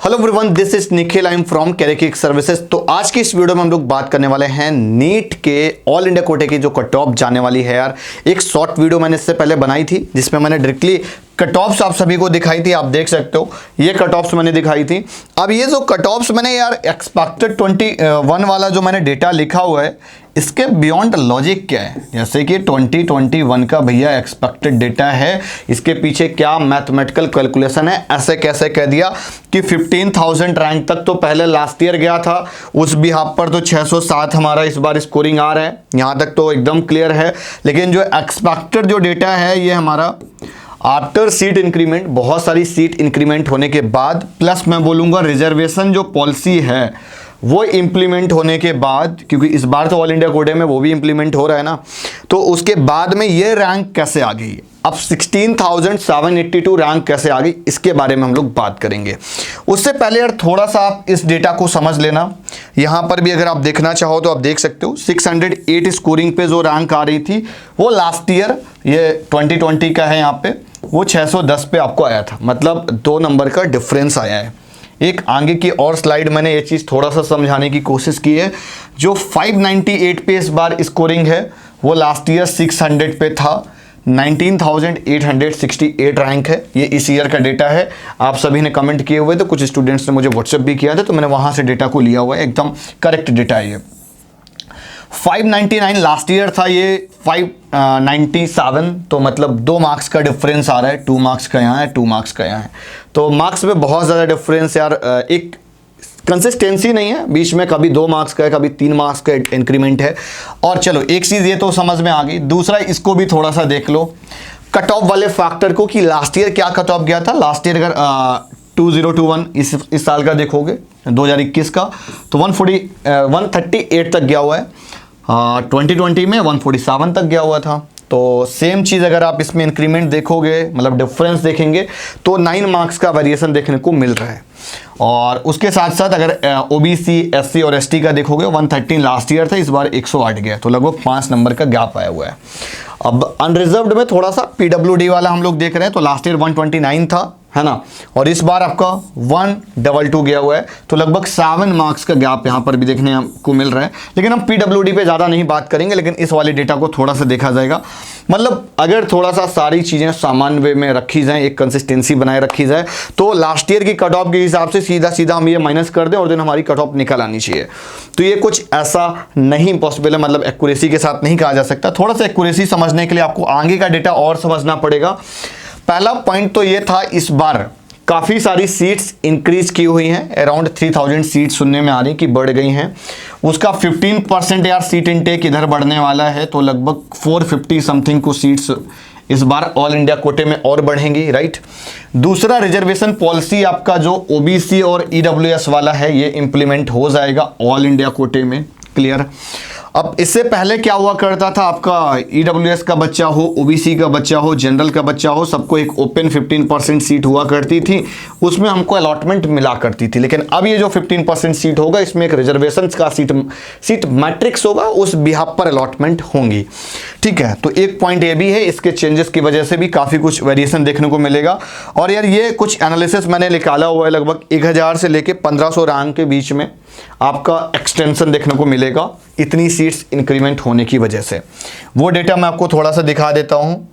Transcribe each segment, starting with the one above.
Hello everyone, this is Nikhil, I am from career services. तो आज की इस वीडियो में हम लोग बात करने वाले हैं नीट के ऑल इंडिया कोटे की जो कट ऑफ जाने वाली है। यार एक शॉर्ट वीडियो मैंने इससे पहले बनाई थी जिसमें मैंने डायरेक्टली कट ऑफ्स आप सभी को दिखाई थी। आप देख सकते हो ये कट ऑफ्स मैंने दिखाई थी। अब ये जो कट ऑफ्स मैंने यार एक्सपेक्टेड 21 वाला जो मैंने डेटा लिखा हुआ है, इसके बियॉन्ड लॉजिक क्या है। जैसे कि 2021 का भैया एक्सपेक्टेड डेटा है, इसके पीछे क्या मैथमेटिकल कैलकुलेशन है। ऐसे कैसे कह दिया कि 15,000 रैंक तक तो पहले लास्ट ईयर गया था, उस बिहाफ पर तो 607 हमारा इस बार स्कोरिंग आ रहा है, यहाँ तक तो एकदम क्लियर है। लेकिन जो एक्सपेक्टेड जो डेटा है ये हमारा आफ्टर सीट इंक्रीमेंट, बहुत सारी सीट इंक्रीमेंट होने के बाद, प्लस मैं बोलूँगा रिजर्वेशन जो पॉलिसी है वो इम्प्लीमेंट होने के बाद, क्योंकि इस बार तो ऑल इंडिया कोटे में वो भी इम्प्लीमेंट हो रहा है ना, तो उसके बाद में ये रैंक कैसे आ गई, अब 16,782 रैंक कैसे आ गई, इसके बारे में हम लोग बात करेंगे। उससे पहले यार थोड़ा सा आप इस डेटा को समझ लेना। यहाँ पर भी अगर आप देखना चाहो तो आप देख सकते हो 608 स्कोरिंग पे जो रैंक आ रही थी वो लास्ट ईयर, ये 2020 का है, यहाँ पे वो 610 पे आपको आया था। मतलब 2 नंबर का डिफरेंस आया है। एक आगे की और स्लाइड मैंने ये चीज़ थोड़ा सा समझाने की कोशिश की है। जो 598 पे इस बार स्कोरिंग है वो लास्ट ईयर 600 पे था। 19,868 रैंक है, ये इस ईयर का डेटा है। आप सभी ने कमेंट किए हुए थे, कुछ स्टूडेंट्स ने मुझे व्हाट्सएप भी किया था, तो मैंने वहाँ से डेटा को लिया हुआ है, एकदम करेक्ट डेटा है ये। 599 लास्ट ईयर था, ये 597, तो मतलब 2 मार्क्स का डिफरेंस आ रहा है। 2 मार्क्स का यहाँ है, 2 मार्क्स का यहाँ है, तो मार्क्स में बहुत ज़्यादा डिफरेंस यार। एक कंसिस्टेंसी नहीं है, बीच में कभी 2 मार्क्स का है, कभी 3 मार्क्स का इंक्रीमेंट है। और चलो एक चीज़ ये तो समझ में आ गई। दूसरा इसको भी थोड़ा सा देख लो कट ऑफ वाले फैक्टर को, कि लास्ट ईयर क्या कट ऑफ गया था। लास्ट ईयर अगर 2021 इस साल का देखोगे 2021 का, तो 138 तक गया हुआ है। 2020 में 147 तक गया हुआ था। तो सेम चीज़ अगर आप इसमें इंक्रीमेंट देखोगे, मतलब डिफरेंस देखेंगे, तो 9 मार्क्स का वेरिएशन देखने को मिल रहा है। और उसके साथ साथ अगर ओबीसी, एससी और एसटी का देखोगे, 113 लास्ट ईयर था, इस बार 108 गया, तो लगभग 5 नंबर का गैप आया हुआ है। अब अनरिजर्व्ड में थोड़ा सा पीडब्ल्यूडी वाला हम लोग देख रहे हैं, तो लास्ट ईयर 129 था, है ना, और इस बार आपका 122 गया हुआ है, तो लगभग 7 मार्क्स का गैप यहाँ पर भी देखने को मिल रहा है। लेकिन हम पीडब्ल्यूडी पे ज़्यादा नहीं बात करेंगे, लेकिन इस वाले डेटा को थोड़ा सा देखा जाएगा। मतलब अगर थोड़ा सा सारी चीज़ें सामान्य वे में रखी जाएं, एक कंसिस्टेंसी बनाए रखी जाए, तो लास्ट ईयर की कट ऑफ के हिसाब से सीधा सीधा हम ये माइनस कर दें और दिन हमारी कट ऑफ निकल आनी चाहिए। तो ये कुछ ऐसा नहीं पॉसिबल है, मतलब एक्यूरेसी के साथ नहीं कहा जा सकता। थोड़ा सा एक्यूरेसी समझने के लिए आपको आगे का डेटा और समझना पड़ेगा। पहला पॉइंट तो ये था, इस बार काफ़ी सारी सीट्स इंक्रीज की हुई हैं, अराउंड 3000 सीट सुनने में आ रही कि बढ़ गई हैं। उसका 15% यार सीट इनटेक इधर बढ़ने वाला है, तो लगभग 450 समथिंग को सीट्स इस बार ऑल इंडिया कोटे में और बढ़ेंगी, राइट। दूसरा, रिजर्वेशन पॉलिसी आपका जो ओबीसी और ईडब्ल्यूएस वाला है ये इम्प्लीमेंट हो जाएगा ऑल इंडिया कोटे में, क्लियर। अब इससे पहले क्या हुआ करता था, आपका ईडब्ल्यूएस का बच्चा हो, ओबीसी का बच्चा हो, जनरल का बच्चा हो, सबको एक ओपन 15% सीट हुआ करती थी, उसमें हमको अलॉटमेंट मिला करती थी। लेकिन अब ये जो 15% सीट होगा, इसमें एक रिजर्वेशन का सीट मैट्रिक्स होगा, उस बिहाफ पर अलॉटमेंट होंगी, ठीक है। तो एक पॉइंट ये भी है, इसके चेंजेस की वजह से भी काफ़ी कुछ वेरिएशन देखने को मिलेगा। और यार ये कुछ एनालिसिस मैंने निकाला हुआ है, लगभग 1000 से लेके 1500 रैंक के बीच में आपका एक्सटेंशन देखने को मिलेगा, इतनी सीट्स इंक्रीमेंट होने की वजह से। वो डेटा मैं आपको थोड़ा सा दिखा देता हूँ।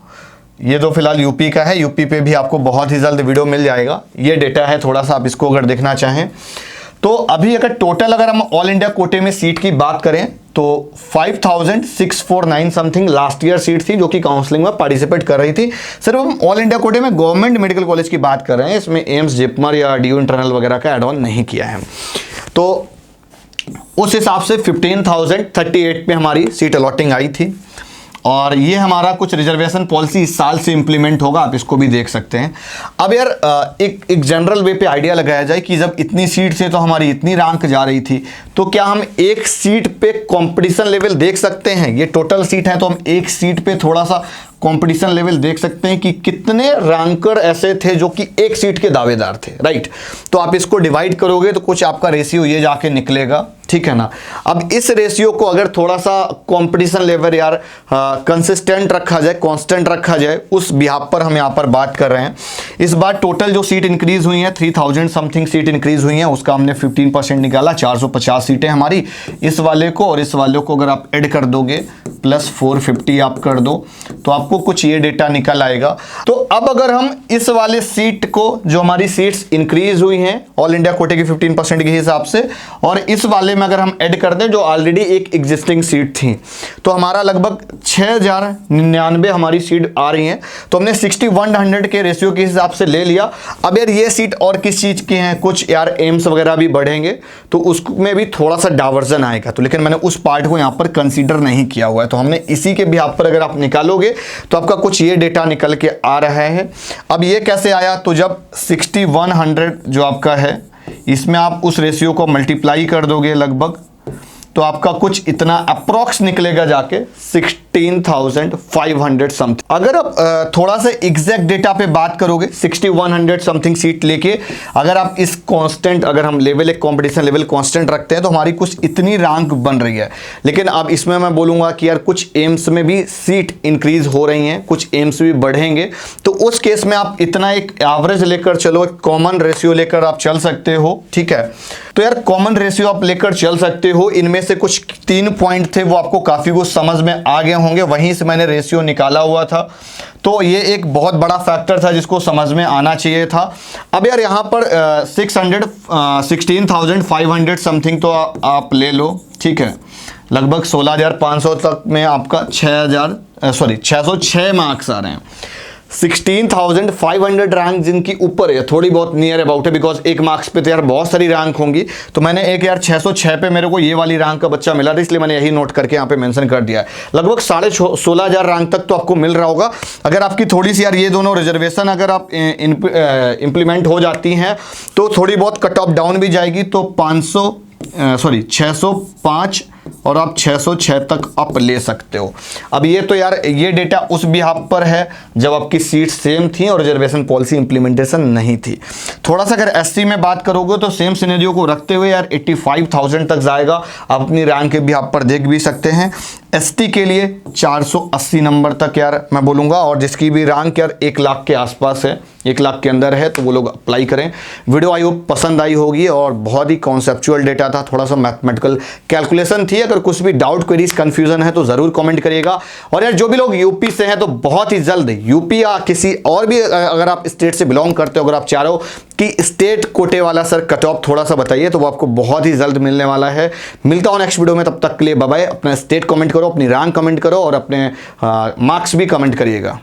ये तो फिलहाल यूपी का है, यूपी पे भी आपको बहुत ही जल्द वीडियो मिल जाएगा। ये डेटा है, थोड़ा सा आप इसको अगर देखना चाहें तो अभी अगर टोटल अगर हम ऑल इंडिया कोटे में सीट की बात करें तो 5,649 समथिंग लास्ट ईयर सीट थी जो कि काउंसलिंग में पार्टिसिपेट कर रही थी। सिर्फ हम ऑल इंडिया कोटे में गवर्नमेंट मेडिकल कॉलेज की बात कर रहे हैं, इसमें एम्स, जिपमर या डीयू इंटरनल वगैरह का एड ऑन नहीं किया है। तो उस हिसाब से 15,038 पे हमारी सीट अलॉटिंग आई थी। और ये हमारा कुछ रिजर्वेशन पॉलिसी इस साल से इंप्लीमेंट होगा, आप इसको भी देख सकते हैं। अब यार एक जनरल वे पे आइडिया लगाया जाए कि जब इतनी सीट से तो हमारी इतनी रैंक जा रही थी, तो क्या हम एक सीट पे कंपटीशन लेवल देख सकते हैं। ये टोटल सीट है, तो हम एक सीट पे थोड़ा सा कंपटीशन लेवल देख सकते हैं कि कितने रैंकर ऐसे थे जो कि एक सीट के दावेदार थे, राइट। तो आप इसको डिवाइड करोगे तो कुछ आपका रेशियो ये जाके निकलेगा, ठीक है ना। अब इस रेशियो को अगर थोड़ा सा कंपटीशन लेवल यार कंसिस्टेंट रखा जाए, कांस्टेंट रखा जाए, उस बिहाफ पर हम यहाँ पर बात कर रहे हैं। इस बार टोटल जो सीट इंक्रीज हुई हैं 3000 समथिंग सीट इंक्रीज हुई हैं, उसका हमने 15% निकाला, 450 सीटें हमारी। इस वाले को और इस वाले को अगर आप ऐड कर दोगे प्लस 450 आप कर दो तो आपको कुछ ये डेटा निकल आएगा। तो अब अगर हम इस वाले सीट को, जो हमारी सीट्स इंक्रीज हुई हैं ऑल इंडिया कोटे की 15% के हिसाब से, और इस वाले में अगर हम ऐड कर दें जो ऑलरेडी एक एग्जिस्टिंग सीट थी, तो हमारा लगभग 6099 हमारी सीट आ रही हैं। तो हमने 60-100 के रेशियो के हिसाब से ले लिया। अब यार ये सीट और किस चीज़ की हैं, कुछ यार एम्स वगैरह भी बढ़ेंगे तो उसमें भी थोड़ा सा डावर्जन आएगा, तो लेकिन मैंने उस पार्ट को यहाँ पर कंसीडर नहीं किया हुआ है। तो हमने इसी के बिहाफ पर अगर आप निकालोगे तो आपका कुछ ये डेटा निकल के आ रहा है। अब ये कैसे आया, तो जब 60-100 जो आपका है इसमें आप उस रेशियो को मल्टीप्लाई कर दोगे लगभग, तो आपका कुछ इतना अप्रॉक्स निकलेगा जाके 16,500 समथिंग। अगर आप थोड़ा सा एग्जैक्ट डेटा पे बात करोगे 60-100 समथिंग सीट लेके, अगर आप इस कांस्टेंट, अगर हम लेवल एक कंपटीशन लेवल कांस्टेंट रखते हैं तो हमारी कुछ इतनी रैंक बन रही है। लेकिन अब इसमें मैं बोलूँगा कि यार कुछ एम्स में भी सीट इंक्रीज हो रही हैं, कुछ एम्स भी बढ़ेंगे, तो उस केस में आप इतना एक एवरेज लेकर चलो, एक कॉमन रेशियो लेकर आप चल सकते हो, ठीक है। तो यार कॉमन रेशियो आप लेकर चल सकते हो। इनमें से कुछ 3 पॉइंट थे वो आपको काफ़ी कुछ समझ में आ गए होंगे, वहीं से मैंने रेशियो निकाला हुआ था। तो ये एक बहुत बड़ा फैक्टर था जिसको समझ में आना चाहिए था। अब यार यहाँ पर 16,500 समथिंग तो आप ले लो, ठीक है। लगभग 16,500 तक में आपका 606 मार्क्स आ रहे हैं। 16,500 रैंक जिनकी ऊपर है, थोड़ी बहुत नियर अबाउट है, बिकॉज एक मार्क्स पे तो यार बहुत सारी रैंक होंगी। तो मैंने एक यार 606 पे मेरे को ये वाली रैंक का बच्चा मिला था, इसलिए मैंने यही नोट करके यहाँ पे मेंशन कर दिया है। लगभग 16,500 रैंक तक तो आपको मिल रहा होगा। अगर आपकी थोड़ी सी यार ये दोनों रिजर्वेशन अगर आप इम्प्लीमेंट हो जाती हैं तो थोड़ी बहुत कट ऑफ डाउन भी जाएगी, तो 605 और आप 606 तक आप ले सकते हो। अब ये तो यार ये डेटा उस बिहाफ पर है जब आपकी सीट सेम थी और रिजर्वेशन पॉलिसी इंप्लीमेंटेशन नहीं थी। थोड़ा सा अगर एससी में बात करोगे तो सेम सिनेरियो को रखते हुए यार 85,000 तक जाएगा, आप अपनी रैंक के बिहाफ पर देख भी सकते हैं। एसटी के लिए 480 नंबर तक यार मैं बोलूँगा, और जिसकी भी रैंक यार 1 लाख के आसपास है, 1 लाख के अंदर है, तो वो लोग अप्लाई करें। वीडियो आई होप पसंद आई होगी और बहुत ही कॉन्सेप्चुअल डेटा था, थोड़ा सा मैथमेटिकल कैलकुलेशन थी। अगर कुछ भी डाउट क्वेरीज कंफ्यूजन है तो ज़रूर कमेंट करिएगा। और यार जो भी लोग यूपी से हैं तो बहुत ही जल्द यूपी या किसी और भी अगर आप स्टेट से बिलोंग करते हो, अगर आप चाह रहे हो कि स्टेट कोटे वाला सर कट ऑफ थोड़ा सा बताइए, तो वो आपको बहुत ही जल्द मिलने वाला है। मिलता हूँ नेक्स्ट वीडियो में, तब तक के लिए बाय बाय। अपना स्टेट कमेंट करो, अपनी रैंक कमेंट करो और अपने मार्क्स भी कमेंट करिएगा।